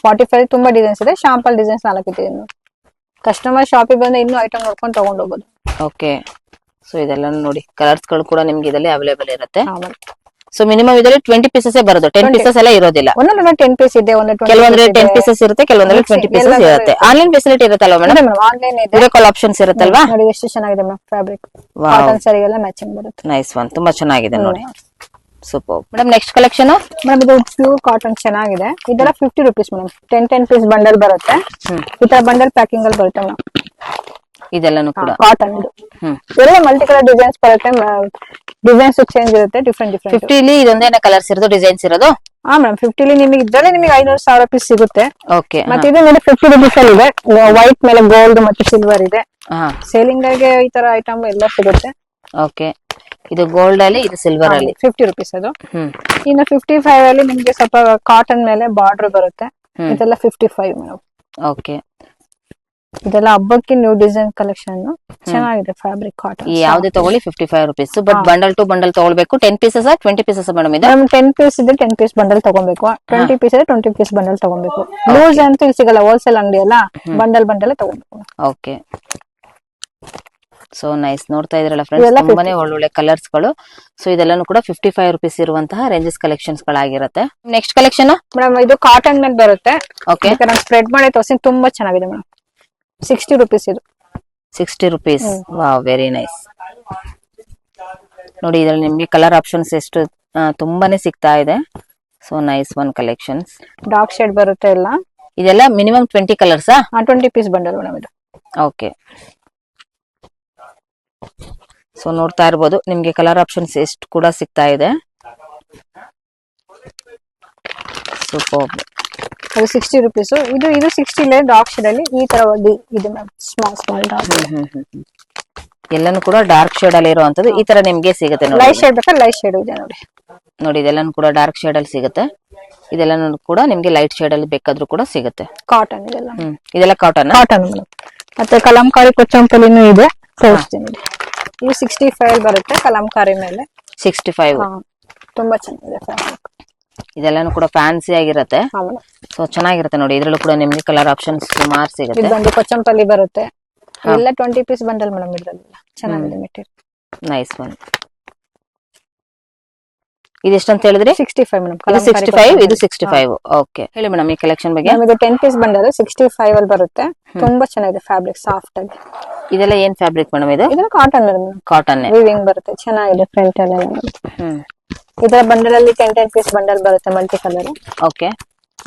45 ತುಂಬಾ ಡಿಸೈನ್ಸ್ ಇದೆ, ಶಾಂಪಲ್ ಡಿಸೈನ್ಸ್ 4 ಇದೆ. ಇನ್ನು ಕಸ್ಟಮರ್ ಶಾಪಿಗೆ ಬಂದ್ರೆ ಇನ್ನೂ ಐಟಮ್ ನೋಡ್ಕೊಂಡು ತಗೊಂಡ್ ಹೋಗ್ಬೋದು. ಓಕೆ, ಸೊ ಇದೆಲ್ಲ ನೋಡಿ ಕಲರ್ಸ್ ಗಳು ಕೂಡ ನಿಮ್ಗೆ ಇದರಲ್ಲಿ ಅವೈಲೇಬಲ್ ಇರುತ್ತೆ. ಸೊ ಮಿನಿಮಮ್ ಇದರಲ್ಲಿ 20 ಪೀಸಸ್ ಬರೋದು, 10 ಪೀಸಸ್ ಎಲ್ಲ ಇರೋದಿಲ್ಲ. ಒಂದೊಂದು 10 ಪೀಸ್ ಇದೆ, ಕೆಲವೊಂದ್ರೆ 10 ಪೀಸಸ್ ಇರುತ್ತೆ, ಕೆಲವೊಂದ್ರೆ 20 ಪೀಸಸ್ ಇರುತ್ತೆ. ಆನ್ಲೈನ್ ಫೆಸಿಲಿಟಿ ಇರುತ್ತಲ್ವಾ ಮೇಡಮ್? ಆನ್ಲೈನ್ ಇದೆ, ವಿಡಿಯೋ ಕಾಲ್ ಆಪ್ಷನ್ಸ್ ಇರುತ್ತಲ್ವಾ? ನೋಡಿ ಎಷ್ಟು ಚೆನ್ನಾಗಿದೆ ಮೇಡಮ್ ಫ್ಯಾಬ್ರಿಕ್, ಕಾಟನ್ ಸಾರಿಗೆಲ್ಲ ಮ್ಯಾಚಿಂಗ್ ಬರುತ್ತೆ. ನೈಸ್ ಒನ್, ತುಂಬಾ ಚೆನ್ನಾಗಿದೆ ನೋಡಿ, super madam. Next collection madam ಇದು ಪ್ಯೂರ್ ಕಾಟನ್ ಚೆನ್ನಾಗಿದೆ. ಇದೆಲ್ಲ 50 ರುಪೀಸ್ ಮೇಡಮ್. 10 ಪೀಸ್ ಬಂಡಲ್ ಬರುತ್ತೆ. ಈ ತರ ಬಂಡಲ್ ಪ್ಯಾಕಿಂಗ್ ಅಲ್ಲಿ ಬರುತ್ತೆ ಮೇಡಮ್. ಇದೆಲ್ಲಾನು ಕೂಡ ಕಾಟನ್ ಇದು. ಎಲ್ಲ ಮಲ್ಟಿ ಕಲರ್ ಡಿಸೈನ್ಸ್ ಬರುತ್ತೆ, ಡಿಸೈನ್ಸ್ ಚೇಂಜ್ ಇರುತ್ತೆ, ಡಿಫ್ರೆಂಟ್ 50 ಇಲ್ಲಿ ಇದೊಂದೇನ ಕಲರ್ಸ್ ಇರೋದು, ಡಿಸೈನ್ಸ್ ಇರೋದು? ಹಾ ಮೇಡಮ್, 50 ನಿಮಗೆ ಇದ್ರಲ್ಲಿ ನಿಮಗೆ 500,000 ಪೀಸ್ ಸಿಗುತ್ತೆ. ಓಕೆ, ಮತ್ತೆ ಇದು ಮೇಲೆ 50 ರುಪೀಸ್ ಅಲ್ಲಿ ಇದೆ, ವೈಟ್ ಮೇಲೆ ಗೋಲ್ಡ್ ಮತ್ತೆ ಸಿಲ್ವರ್ ಇದೆ. ಸೇಲಿಂಗ್ ಆಗಿ ಈ ತರ ಐಟಮ್ ಎಲ್ಲ ಸಿಗುತ್ತೆ. ಓಕೆ, ಇದು ಗೋಲ್ಡ್ ಅಲ್ಲಿ, ಇದು ಸಿಲ್ವರ್ ಅಲ್ಲಿ 50 ರುಪೀಸ್ ಅದು. ಇನ್ನು 55 ಅಲ್ಲಿ ನಿಮ್ಗೆ ಸ್ವಲ್ಪ ಕಾಟನ್ ಮೇಲೆ ಬಾರ್ಡರ್ ಬರುತ್ತೆ. ಇದೆಲ್ಲ 55 ಮೇಡಮ್. ಓಕೆ, ಇದೆಲ್ಲ ಹಬ್ಬಕ್ಕೆ ನ್ಯೂ ಡಿಸೈನ್ ಕಲೆಕ್ಷನ್, ಚೆನ್ನಾಗಿದೆ ಫ್ಯಾಬ್ರಿಕ್ ಕಾಟನ್. ಯಾವ್ದೇ ತಗೊಳ್ಳಿ 55 ರುಪೀಸ್. ಬಟ್ ಬಂಡಲ್ ಟು ಬಂಡಲ್ ತಗೊಳ್ಬೇಕು. 10 ಪೀಸಸ್ 20 ಪೀಸಸ್ ಮೇಡಮ್? ಇದು 10 ಪೀಸ್ ಇದೆ, 10 ಪೀಸ್ ಬಂಡಲ್ ತಗೊಬೇಕು. 20 ಪೀಸ್ ಇದೆ, 20 ಪೀಸ್ ಬಂಡಲ್ ತಗೊಬೇಕು. ಲೂಸ್ ಅಂತೂ ಇಲ್ಲಿ ಸಿಗಲ್ಲ, ಹೋಲ್ಸೇಲ್ ಅಂಗಡಿ ಅಲ್ಲ, ಬಂಡಲ್ ಬಂಡಲ್ ತಗೊಬೇಕು. Okay, so nice. ನೋಡ್ತಾ ಇದ್ರಲ್ಲ ಫ್ರೆಂಡ್ಸ್, ತುಂಬಾನೇ ಒಳ್ಳೊಳ್ಳೆ ಕಲರ್ಸ್ ಗಳು. ಸೊ ಇದೆಲ್ಲಾನು ಕೂಡ 55 ರುಪೀಸ್ ಇರುವಂತಹ ರೇಂಜಸ್ ಕಲೆಕ್ಷನ್ಸ್ ಗಳಾಗಿರುತ್ತೆ. ನೆಕ್ಸ್ಟ್ ಕಲೆಕ್ಷನ್ ಮೇಡಮ್ ಇದು ಕಾಟನ್ ಮೇಲೆ ಬರುತ್ತೆ. ಓಕೆ, ನಾನು ಸ್ಪ್ರೆಡ್ ಮಾಡಿ ತೋರಿಸಿ, ತುಂಬಾ ಚೆನ್ನಾಗಿದೆ ಮೇಡಮ್. 60 ರುಪೀಸ್ ಇದು. 60 ರುಪೀಸ್. Wow, very nice. ನೋಡಿ ಇದ್ರಲ್ಲಿ ನಿಮ್ಗೆ ಕಲರ್ ಆಪ್ಷನ್ಸ್ ಎಷ್ಟು ತುಂಬಾನೇ ಸಿಗ್ತಾ ಇದೆ. So nice one collections. Dark shade ಬರುತ್ತೆ ಎಲ್ಲ. ಇದೆಲ್ಲ minimum 20 colours? 20 piece bundle madam ಇದು. ಓಕೆ, ಸೊ ನೋಡ್ತಾ ಇರ್ಬೋದು ನಿಮ್ಗೆ ಕಲರ್ ಆಪ್ಷನ್ಸ್ ಎಷ್ಟು ಕೂಡ ಸಿಗ್ತಾ ಇದೆ. ಸೂಪರ್. ಅದು 60 ರುಪೀಸ್. ಇದು 60 ಇದೆ, ಡಾರ್ಕ್ ಶೇಡ್ ಅಲ್ಲಿ ಈ ತರ ಇದೆ ಮ್ಯಾಮ್, ಸ್ಮಾಲ್ ಡಾರ್ಕ್. ಎಲ್ಲಾನು ಕೂಡ ಡಾರ್ಕ್ ಶೇಡ್ ಅಲ್ಲಿ ಇರುವಂತದ್ದು ಈ ತರ ನಿಮ್ಗೆ ಸಿಗುತ್ತೆ ನೋಡಿ. ಲೈಟ್ ಶೇಡ್ ಬೇಕಾದ್ರೆ ಲೈಟ್ ಶೇಡ್ ಇದೆ ನೋಡಿ. ನೋಡಿ ಇದೆಲ್ಲಾನು ಕೂಡ ಡಾರ್ಕ್ ಶೇಡ್ ಅಲ್ಲಿ ಸಿಗುತ್ತೆ. ಇದೆಲ್ಲಾನು ಕೂಡ ನಿಮ್ಗೆ ಲೈಟ್ ಶೇಡ್ ಅಲ್ಲಿ ಬೇಕಾದ್ರೂ ಕೂಡ ಸಿಗುತ್ತೆ. ಕಾಟನ್ ಇದೆಲ್ಲ. ಇದೆಲ್ಲ ಕಾಟನ್. ಕಾಟನ್ ಮತ್ತೆ ಕಲಂಕಾರಿ ಕೊಚ್ಚಂಪಲಿನೂ ಇದೆ, ತೋರಿಸ್ತೀನಿ. ಇದು 65 ಬರುತ್ತೆ ಕಲಂಕಾರಿ ಮೇಲೆ. 65. ತುಂಬಾ ಚೆನ್ನಾಗಿದೆ ಫ್ಯಾಬ್ರಿಕ್. ಇದೆಲ್ಲಾನು ಕೂಡ ಫ್ಯಾನ್ಸಿ ಆಗಿರುತ್ತೆ. ಸೊ ಚೆನ್ನಾಗಿರುತ್ತೆ ನೋಡಿ. ಇದ್ರಲ್ಲೂ ಕೂಡ ನಿಮ್ಗೆ ಕಲರ್ ಆಪ್ಷನ್ಸ್ ಸುಮಾರು ಸಿಗುತ್ತೆ. ಇದು ಬಂದು ಕೊಚ್ಚಂಪಲ್ಲಿ ಬರುತ್ತೆ. ಎಲ್ಲ 20 ಪೀಸ್ ಬಂಡಲ್ ಮೇಡಮ್. ಇದ್ರಲ್ಲಿ ಚೆನ್ನಾಗಿದೆ ಮೆಟೀರಿಯಲ್. Nice one. ಇದೆಷ್ಟು ಅಂತ ಹೇಳಿದ್ರಿ? 65 ಮೇಡಮ್. ಇದು 65, ಇದು 65. ಓಕೆ, ಹೇಳಿ ಮೇಡಮ್ ಈ ಕಲೆಕ್ಷನ್ ಬಗ್ಗೆ. ಇದು 10 ಪೀಸ್ ಬಂಡಲ್ 65 ಅಲ್ಲಿ ಬರುತ್ತೆ. ತುಂಬಾ ಚೆನ್ನಾಗಿದೆ ಫ್ಯಾಬ್ರಿಕ್, ಸಾಫ್ಟ್ ಆಗಿ. ಇದೆಲ್ಲ ಏನ್ ಫ್ಯಾಬ್ರಿಕ್ ಮೇಡಮ್? ಇದು ಕಾಟನ್ ಮೇಡಮ್. ಕಾಟನ್ ವಿವಿಂಗ್ ಬರುತ್ತೆ, ಚೆನ್ನಾಗಿದೆ ಪ್ರಿಂಟ್ ಎಲ್ಲ. ಇದರ ಬಂಡಲ್ ಅಲ್ಲಿ 10 ಪೀಸ್ ಬಂಡಲ್ ಬರುತ್ತೆ, ಮಲ್ಟಿ ಕಲರ್. ಓಕೆ,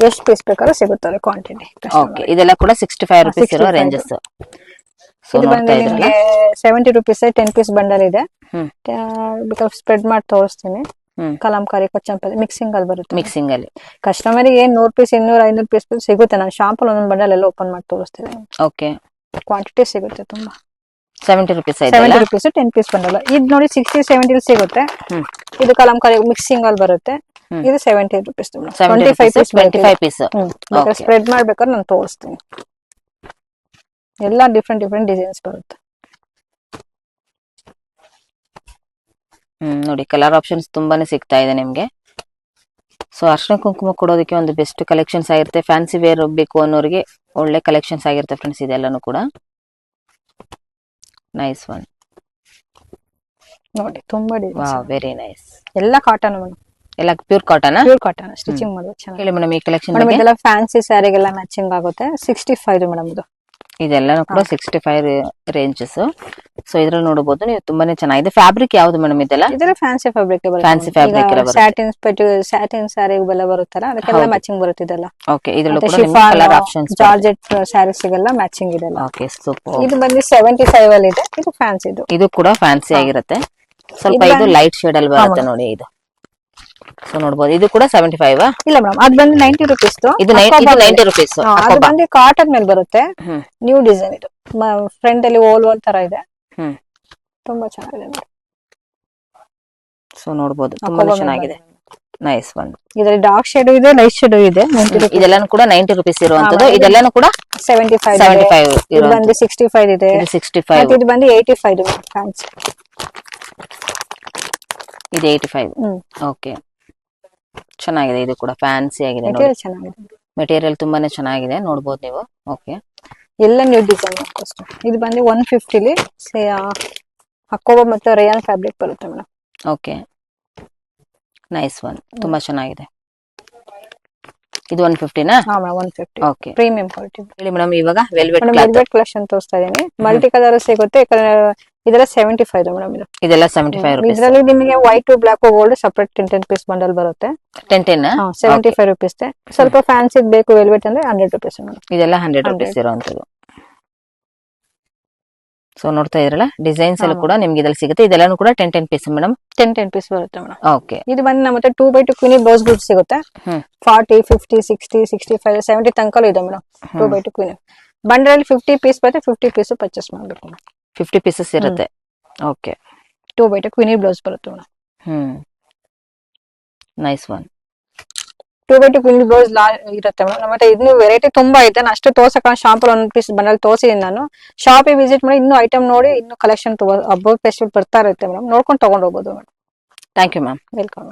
ಎಷ್ಟು ಪೀಸ್ ಬೇಕಾದ್ರೂ ಸಿಗುತ್ತದೆ ಕ್ವಾಂಟಿಟಿ. ಓಕೆ, ಇದೆಲ್ಲ ಕೂಡ 65 ರುಪೀಸ್ ಇರೋ ರೇಂಜಸ್. ಇದು ಬಂದು ನಿಮಗೆ 70 ರುಪೀಸ್ 10 ಪೀಸ್ ಬಂಡಲ್ ಇದೆ. ಬೇಕಾದ್ರೆ ಸ್ಪ್ರೆಡ್ ಮಾಡಿ ತೋರಿಸ್ತೀನಿ. ಕಲಂಕಾರಿ ಕೊಚ್ಚಂಪಲ್ಲಿ ಮಿಕ್ಸಿಂಗ್ ಅಲ್ಲಿ ಬರುತ್ತೆ. ಮಿಕ್ಸಿಂಗ್ ಅಲ್ಲಿ ಕಸ್ಟಮರಿಗೆ ಏನ್ 100 ಪೀಸ್ 200 500 ಪೀಸ್ ಸಿಗುತ್ತೆ. ನಾನು ಶಾಂಪಲ್ ಒಂದೊಂದು ಬಂಡಲ್ ಎಲ್ಲ ಓಪನ್ ಮಾಡಿ ತೋರಿಸ್ತೀನಿ. ಓಕೆ, ಕ್ವಾಂಟಿಟಿ ಸಿಗುತ್ತೆ ತುಂಬಾ. 70 ರುಪೀಸ್. 70 rupees 10 piece bundle. ಇದು ನೋಡಿ 60 70 ಸಿಗುತ್ತೆ. ಇದು ಕಲಂಕಾರಿ ಮಿಕ್ಸಿಂಗ್ ಅಲ್ಲಿ ಬರುತ್ತೆ. ಇದು 70 ರುಪೀಸ್. 25 ಪೀಸ್. ಸ್ಪ್ರೆಡ್ ಮಾಡ್ಬೇಕಾದ್ರೆ ನಾನು ತೋರಿಸ್ತೀನಿ. ಎಲ್ಲ ಡಿಫ್ರೆಂಟ್ ಡಿಸೈನ್ಸ್ ಬರುತ್ತೆ. ನೋಡಿ ಕಲರ್ ಆಪ್ಷನ್ಸ್ ತುಂಬಾನೇ ಸಿಗ್ತಾ ಇದೆ ನಿಮ್ಗೆ. ಸೊ ಅರ್ಶಿನ ಕುಂಕುಮ ಕೊಡೋದಕ್ಕೆ ಒಂದು ಬೆಸ್ಟ್ ಕಲೆಕ್ಷನ್ಸ್ ಆಗಿರುತ್ತೆ. ಫ್ಯಾನ್ಸಿ ವೇರ್ ಬೇಕು ಅನ್ನೋರಿಗೆ ಒಳ್ಳೆ ಕಲೆಕ್ಷನ್ಸ್ ಆಗಿರುತ್ತೆ ಫ್ರೆಂಡ್ಸ್. ಇದೆಲ್ಲಾನು ಕೂಡ ನೈಸ್ ಒನ್. ನೋಡಿ ತುಂಬಾ ವೆರಿ ನೈಸ್. ಎಲ್ಲ ಕಾಟನ್ ಮೇಡಮ್. ಎಲ್ಲ pure cotton. Pure cotton stitching ಮಾಡೋದು ಚೆನ್ನಾಗಿ. ಹೇಳಿ ಮೇಡಮ್ ಈ ಕಲೆಕ್ಷನ್. ಮೇಡಮ್ ಇದೆಲ್ಲ ಫ್ಯಾನ್ಸಿ ಸ್ಯಾರಿಗೆಲ್ಲ ಮ್ಯಾಚಿಂಗ್ ಆಗುತ್ತೆ. 65 ಮೇಡಮ್ ಇದು. ಇದೆಲ್ಲಾನು ಕೂಡ 65 ರೇಂಜಸ್. ಸೊ ಇದ್ರಲ್ಲಿ ನೋಡಬಹುದು ನೀವು, ತುಂಬಾನೇ ಚೆನ್ನಾಗಿದೆ. ಫ್ಯಾಬ್ರಿಕ್ ಯಾವ್ದು ಮೇಡಮ್ ಇದೆಲ್ಲ? ಇದೆಲ್ಲ fancy fabric. Fancy fabric satin sari ಎಲ್ಲ ಬರುತ್ತಲ್ಲ, ಅದಕ್ಕೆಲ್ಲ ಮ್ಯಾಚಿಂಗ್ ಬರುತ್ತೆ ಇದೆಲ್ಲ. ಓಕೆ, ಇದರಲ್ಲೂ ಕೂಡ ನಿಮಗೆ ಕಲರ್ ಆಪ್ಷನ್ಸ್, ಜಾರ್ಜೆಟ್ ಸ್ಯಾರೀಸ್ಗೆಲ್ಲ ಮ್ಯಾಚಿಂಗ್ ಇದೆಲ್ಲ. Okay, super. ಇದು ಬಂದು 75 ಅಲ್ಲಿ ಇದೆ. ಇದು ಫ್ಯಾನ್ಸಿ. ಇದು ಕೂಡ ಫ್ಯಾನ್ಸಿ ಆಗಿರುತ್ತೆ. ಸ್ವಲ್ಪ ಇದು ಲೈಟ್ ಶೇಡ್ ಅಲ್ಲಿ ಬರುತ್ತೆ ನೋಡಿ ಇದು. ಸೊ ನೋಡಬಹುದು, ಇದು ಕೂಡ 75. ಇಲ್ಲ ಮೇಡಮ್, ಅದು ಬಂದು 90 ರುಪೀಸ್. ಇದು 90 ರುಪೀಸ್. ಅದು ಬಂದು ಕಾಟನ್ ಮೇಲೆ ಬರುತ್ತೆ. ನ್ಯೂ ಡಿಸೈನ್ ಇದು. ಫ್ರಂಟ್ ಅಲ್ಲಿ ಓಲ್ ತರ ಇದೆ. ತುಂಬಾ ಚೆನ್ನಾಗಿದೆ. ಸೊ ನೋಡಬಹುದು, ತುಂಬಾ ಚೆನ್ನಾಗಿದೆ. Nice one. ಇದರಲ್ಲಿ ಡಾರ್ಕ್ ಶೇಡ್ ಇದೆ, ಲೈಟ್ ಶೇಡ್ ಇದೆ. 90 rupees. ಇದೆಲ್ಲಾನು ಕೂಡ 90 rupees ಇರುವಂತದ್ದು. ಹಾ, ಇದೆಲ್ಲಾನು ಕೂಡ 75 75 ಇದು ಬಂದು 65 ಇದೆ. ಇದು 65, ಮತ್ತೆ ಇದು ಬಂದು 85 ಇದೆ ಫ್ಯಾನ್ಸಿ. ಇದು 85. ಓಕೆ, ಚೆನ್ನಾಗಿದೆ. ಇದು ಕೂಡ ಫ್ಯಾನ್ಸಿ ಆಗಿದೆ. ಮೆಟೀರಿಯಲ್ ಚೆನ್ನಾಗಿದೆ. ಮೆಟೀರಿಯಲ್ ತುಂಬಾನೇ ಚೆನ್ನಾಗಿದೆ, ನೋಡ್ಬೋದು ನೀವು. ಓಕೆ, ಎಲ್ಲ ನ್ಯೂ ಡಿಸೈನ್ ಕಾಸ್ಟ್. ಇದು ಬಂದು 150 ಅಕೋಬಾ ಮತ್ತೆ ರೇಯಾನ್ ಫ್ಯಾಬ್ರಿಕ್ ಬರುತ್ತೆ ಮೇಡಮ್. Okay, nice one. ತುಂಬಾ ಚೆನ್ನಾಗಿದೆ. ಇದು 150ನಾ? ಹಾ ಮೇಡಮ್, 150. Okay, premium quality. ಹೇಳಿ ಮೇಡಮ್. ಇವಾಗ ವೆಲ್ವೆಟ್ ವೆಲ್ವೆಟ್ ಕಲೆಕ್ಷನ್ ತೋರಿಸ್ತಾ ಇದೀನಿ. ಮಲ್ಟಿ ಕಲರ್ ಸಿಗುತ್ತೆ. ಇದೆಲ್ಲ 75 ಇದೆ ಮೇಡಮ್. ಇದು ಇದೆಲ್ಲ 75 rupees. ಇದರಲ್ಲಿ ನಿಮಗೆ white black gold separate 10 piece bundle ಬರುತ್ತೆ. 10 75 rupees. ಸ್ವಲ್ಪ ಫ್ಯಾನ್ಸಿ ಬೇಕು ವೆಲ್ವೆಟ್ ಅಂದ್ರೆ 100 rupees ಮೇಡಮ್. ಇದೆಲ್ಲ 100 rupees ಇರುವಂತದ್ದು. ಸೊ ನೋಡ್ತಾ ಇದ್ರಲ್ಲ, ಡಿಸೈನ್ಸ್ ಎಲ್ಲ ಕೂಡ ನಿಮ್ಗೆ ಇದ್ರಲ್ಲಿ ಸಿಗುತ್ತೆ. ಇದೆಲ್ಲಾನು ಕೂಡ 10 ಪೀಸ್ ಮೇಡಮ್. 10 ಪೀಸ್ ಬರುತ್ತೆ ಮೇಡಮ್. ಓಕೆ, ಇದು ಬಂದು ನಮ್ಮ ಹತ್ರ 2x2 ಕ್ವೀನಿ ಬ್ಲೌಸ್ ಗ್ರೂಪ್ ಸಿಗುತ್ತೆ. 40, 50, 60, 65, 70 ತನಕ ಇದೆ madam. 2x2 Queenie bundle 50 piece ಬರುತ್ತೆ. 50 ಪೀಸ್ ಪರ್ಚೇಸ್ ಮಾಡಬೇಕು. 50 ಪೀಸಸ್ ಇರುತ್ತೆ. ಓಕೆ, 2x2 ಕ್ವೀನಿ ಬ್ಲೌಸ್ ಬರುತ್ತೆ madam. Nice one. 2x2 queenie blouse ಇರುತ್ತೆ ಮೇಡಮ್. ನಮ್ಮ ಹತ್ರ ಇನ್ನು ವೆರೈಟಿ ತುಂಬಾ ಇದೆ. ನಾನು ಅಷ್ಟು ತೋರ್ಸಕ ಶಾಂಪಲ್ ಒಂದು ಪೀಸ್ ಬಂಡಲ್ ತೋರಿಸಿದೀನಿ ನಾನು. ಶಾಪಿಗೆ ವಿಸಿಟ್ ಮಾಡಿ ಇನ್ನೂ ಐಟಮ್ ನೋಡಿ, ಇನ್ನು ಕಲೆಕ್ಷನ್ ಹಬ್ಬ ಫೆಸ್ಟಿವಲ್ ಬರ್ತಾ ಇರುತ್ತೆ ಮೇಡಮ್. ನೋಡ್ಕೊಂಡು ತಗೊಂಡು ಹೋಗ್ಬೋದು madam. Thank you ma'am. Welcome.